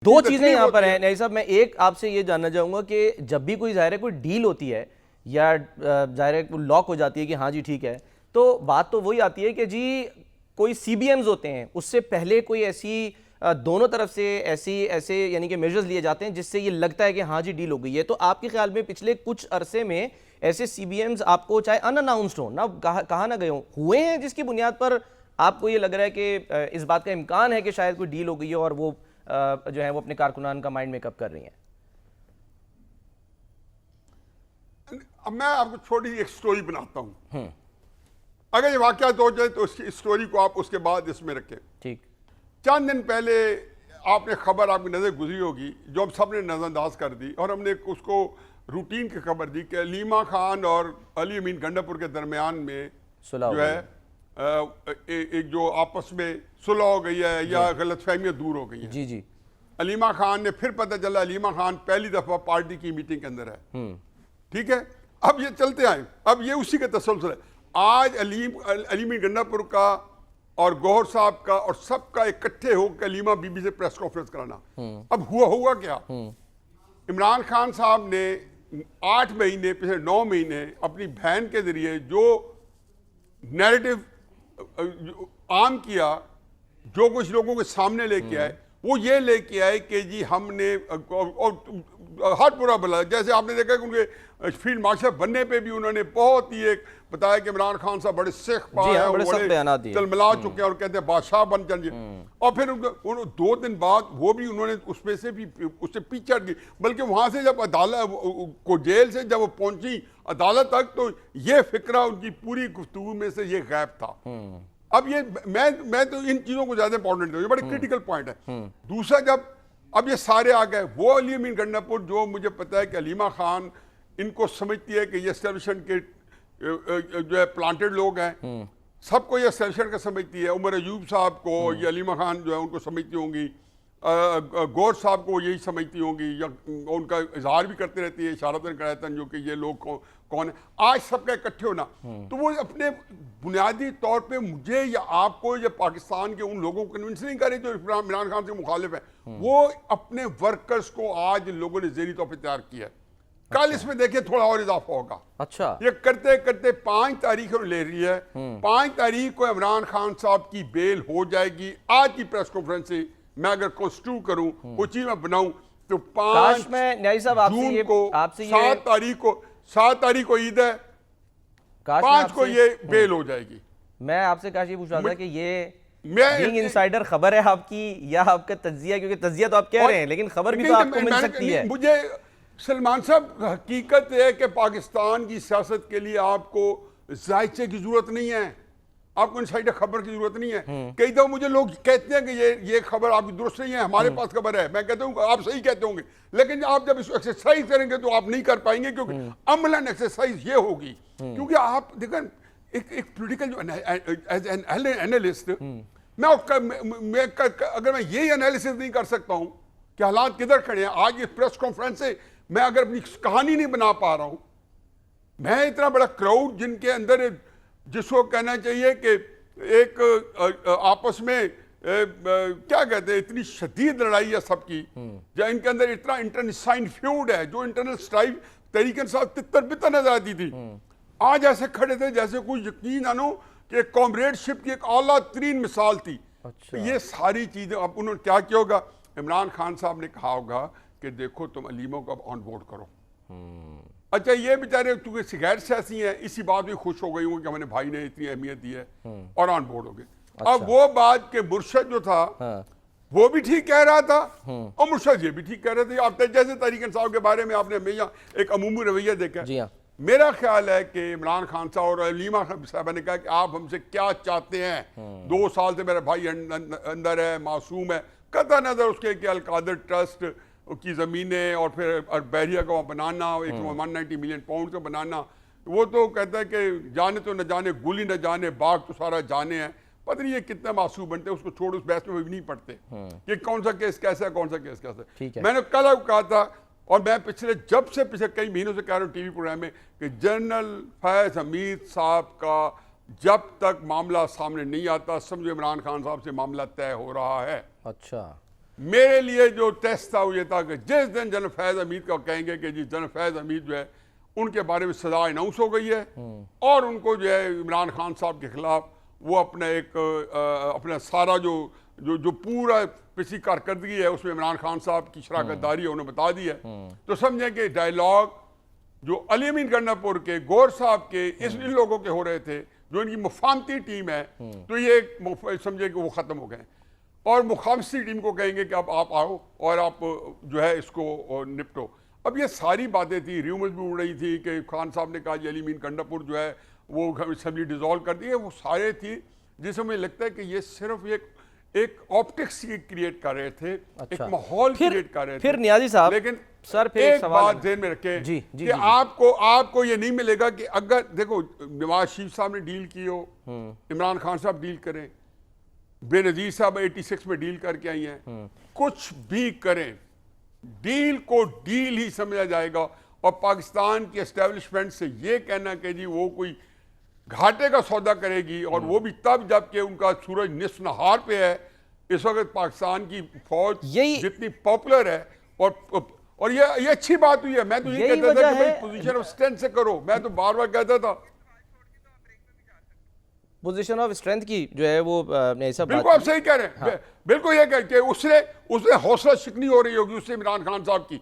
दो चीजें यहाँ पर हैं नहीं साहब, मैं एक आपसे ये जानना चाहूंगा कि जब भी कोई ज़ाहिर है कोई डील होती है या ज़ाहिर है लॉक हो जाती है कि हाँ जी ठीक है, तो बात तो वही आती है कि जी कोई CBMs होते हैं, उससे पहले कोई ऐसी दोनों तरफ से ऐसे यानी कि मेजर्स लिए जाते हैं जिससे ये लगता है कि हाँ जी डील हो गई है। तो आपके ख्याल में पिछले कुछ अरसे में ऐसे CBMs आपको चाहे अनअनाउंस्ड हो ना, कहा ना गए हों, हुए हैं जिसकी बुनियाद पर आपको ये लग रहा है कि इस बात का इम्कान है कि शायद कोई डील हो गई है और वो जो है वो अपने कारकुनान का माइंड मेकअप कर रही हैं? अब मैं आपको छोटी एक स्टोरी बनाता हूं। अगर ये वाकयात हो जाए तो उसकी स्टोरी को आप उसके बाद इसमें रखें। ठीक। चंद दिन पहले आपने खबर, आपकी नजर गुजरी होगी, जो हम सब ने नजरअंदाज कर दी और हमने उसको रूटीन की खबर दी कि अलीमा खान और अली अमीन गंडापुर के दरमियान में जो है एक जो आपस में सुलह हो गई है या गलतफहमियां दूर हो गई हैं। जी जी। अलीमा खान ने फिर पता चला अलीमा खान पहली दफा पार्टी की मीटिंग के अंदर है। ठीक है, अब ये चलते आए, अब ये उसी का तसलसल है। आज अलीमी गंडापुर का और गौहर साहब का और सबका इकट्ठे होकर अलीमा बीबी से प्रेस कॉन्फ्रेंस कराना। अब हुआ क्या, इमरान खान साहब ने 8 महीने पिछले 9 महीने अपनी बहन के जरिए जो नैरेटिव आम किया, जो कुछ लोगों के सामने लेके आए, वो ये लेके आए कि जी हमने हर बुरा भला, जैसे आपने देखा कि उनके फील्ड मार्शल बनने पे भी उन्होंने बहुत ही एक बताया कि इमरान खान साहब बड़े सिख पाए हैं, बड़े तलमला चुके हैं और कहते हैं बादशाह बन जाइए। और फिर 2 दिन बाद वो भी उन्होंने उसमें से भी उससे पीछे हट गई, बल्कि वहां से जब अदालत को जेल से जब वो पहुंची अदालत तक, तो ये फिक्रा उनकी पूरी गुफ्तगू में से ये गायब था। अब ये मैं तो इन चीजों को ज्यादा इंपॉर्टेंट है, ये बड़े क्रिटिकल पॉइंट है। दूसरा, जब अब ये सारे आ गए, वो अली अमीन गंडापुर जो मुझे पता है कि अलीमा खान इनको समझती है कि ये एस्टेब्लिशमेंट के जो है प्लांटेड लोग हैं, सबको ये एस्टेब्लिशमेंट का समझती है। उमर अयूब साहब को ये अलीमा खान जो है उनको समझती होंगी, गौर साहब को यही समझती होंगी, या उनका इजहार भी करते रहती है इशारतन करातन जो कि ये लोग कौन है। आज सबका इकट्ठे होना, तो वो अपने बुनियादी तौर पे मुझे या आपको या पाकिस्तान के उन लोगों को कन्विंस नहीं करे जो इमरान खान से मुखालिफ है। वो अपने वर्कर्स को आज लोगों ने ज़हनी तौर पर तैयार किया है। कल इसमें देखिए थोड़ा और इजाफा होगा। अच्छा, ये करते करते 5 तारीख ले रही है, 5 तारीख को इमरान खान साहब की बेल हो जाएगी। आज की प्रेस कॉन्फ्रेंस से मैं अगर कॉन्स्टिट्यूट करूं, कोई चीज मैं बनाऊं, तो 5 जून को, 7 तारीख को ईद है, 5 को ये बेल हो जाएगी। मैं आपसे काश ये पूछ रहा था कि ये बीइंग इनसाइडर खबर है आपकी या आपका तज्जिया, क्योंकि तज्जिया तो आप कह रहे हैं लेकिन खबर भी तो आपको मिल सकती है। मुझे सलमान साहब, हकीकत है कि पाकिस्तान की सियासत के लिए आपको जायचे की जरूरत नहीं है, आपको इनसाइडर खबर की जरूरत नहीं है। कई दफा मुझे लोग कहते हैं कि ये खबर आपकी दुरुस्त नहीं है, हमारे पास खबर है। मैं कहता हूँ आप सही कहते होंगे, लेकिन आप जब इसको एक्सरसाइज करेंगे तो आप नहीं कर पाएंगे, क्योंकि अमलन एक्सरसाइज ये होगी। क्योंकि आप देखें, एक पॉलिटिकल एज एन एनालिस्ट अगर मैं यही एनालिसिस नहीं कर सकता हूं कि हालात किधर खड़े हैं, आज इस प्रेस कॉन्फ्रेंस से मैं अगर अपनी कहानी नहीं बना पा रहा हूं, मैं इतना बड़ा क्राउड जिनके अंदर, जिसको कहना चाहिए कि एक आपस में क्या कहते हैं, इतनी शदीद लड़ाई है सबकी, या इनके अंदर इतना इंटरनल फ्यूड है, जो इंटरनल स्ट्राइव तरीके से तितर बितर नजर आती थी, आज ऐसे खड़े थे जैसे कोई यकीन आनो कि कॉमरेडशिप की एक आला तरीन मिसाल थी। अच्छा। ये सारी चीजें अब उन्होंने क्या किया होगा, इमरान खान साहब ने कहा होगा कि देखो तुम अलीमों को अब ऑन बोर्ड करो। अच्छा, ये बेचारे चूंकि सिगरेट से ऐसी हैं, इसी बात में खुश हो गई होंगे कि हमारे भाई ने इतनी अहमियत दी है और ऑन बोर्ड हो गए। अच्छा। अब वो बात के मुर्शद जो था, हाँ, वो भी ठीक कह रहा था और मुर्शद ये भी ठीक कह रहे थे। आप जैसे तरीक इंसाफ के बारे में आपने हमेशा एक अमूमी रवैया देखा। जी हाँ। मेरा ख्याल है कि इमरान खान साहब और अलीमा साहब ने कहा कि आप हमसे क्या चाहते हैं, 2 साल से मेरा भाई अंदर है, मासूम है, कतई नजर उसके कि अलकादर ट्रस्ट की ज़मीनें और फिर बहरिया का बनाना, 190 मिलियन पाउंड का बनाना, वो तो कहता है कि जाने तो न जाने, गुली न जाने, बाग तो सारा जाने हैं। पता नहीं ये कितना मासूम बनते हैं, उसको छोड़, उस बहस में भी नहीं पढ़ते कि कौन सा केस कैसा है, कौन सा केस कैसा है। मैंने कल कहा था, और मैं पिछले कई महीनों से कह रहा हूँ टीवी प्रोग्राम में, कि जनरल फैज हमीद साहब का जब तक मामला सामने नहीं आता, समझो इमरान खान साहब से मामला तय हो रहा है। अच्छा, मेरे लिए जो टेस्ट था वो ये था कि जिस दिन जनरल फैज हमीद का कहेंगे कि जी जनरल फैज हमीद जो है उनके बारे में सजा अनाउंस हो गई है और उनको जो है इमरान खान साहब के खिलाफ वो अपना एक अपना सारा जो जो जो पूरा पिछली कारकर्दगी है उसमें इमरान खान साहब की शराकतदारी है उन्हें बता दी है, तो समझें कि डायलॉग जो अली अमीन गंडापुर के, गौर साहब के, इन लोगों के हो रहे थे, जो इनकी मुफाहमती टीम है, तो ये समझे कि वो ख़त्म हो गए और मुखामसी टीम को कहेंगे कि अब आप आओ और आप जो है इसको निपटो। अब ये सारी बातें थी, र्यूमर्स भी उड़ रही थी कि खान साहब ने कहा जी अली अमीन गंडापुर जो है वो असेंबली डिसॉल्व कर दी है, वो सारे थी जिसमें मुझे लगता है कि ये सिर्फ एक ऑप्टिक्स क्रिएट कर रहे थे, एक माहौल क्रिएट कर रहे थे। फिर नियाजी साहब, लेकिन सर फिर एक बात ध्यान में रखें कि आपको ये नहीं मिलेगा कि अगर देखो नवाज शरीफ साहब ने डील की हो, इमरान खान साहब डील करें, बेनजीर साहब 86 में डील करके आई हैं, कुछ भी करें डील को डील ही समझा जाएगा। और पाकिस्तान की एस्टेब्लिशमेंट से ये कहना कि जी वो कोई घाटे का सौदा करेगी और वो भी तब जबकि उनका सूरज निस्फ नहार पे है। इस वक्त पाकिस्तान की फौज जितनी पॉपुलर है और ये अच्छी बात हुई है। मैं तो ये कहता था कि भाई पोजीशन ऑफ स्ट्रेंथ से करो, मैं तो बार बार कहता था पोजीशन ऑफ स्ट्रेंथ की जो है वो नहीं सब बिल्कुल आप सही कह रहे हैं। बिल्कुल ये कह के उसने हौसला शिकनी हो रही होगी उससे इमरान खान साहब की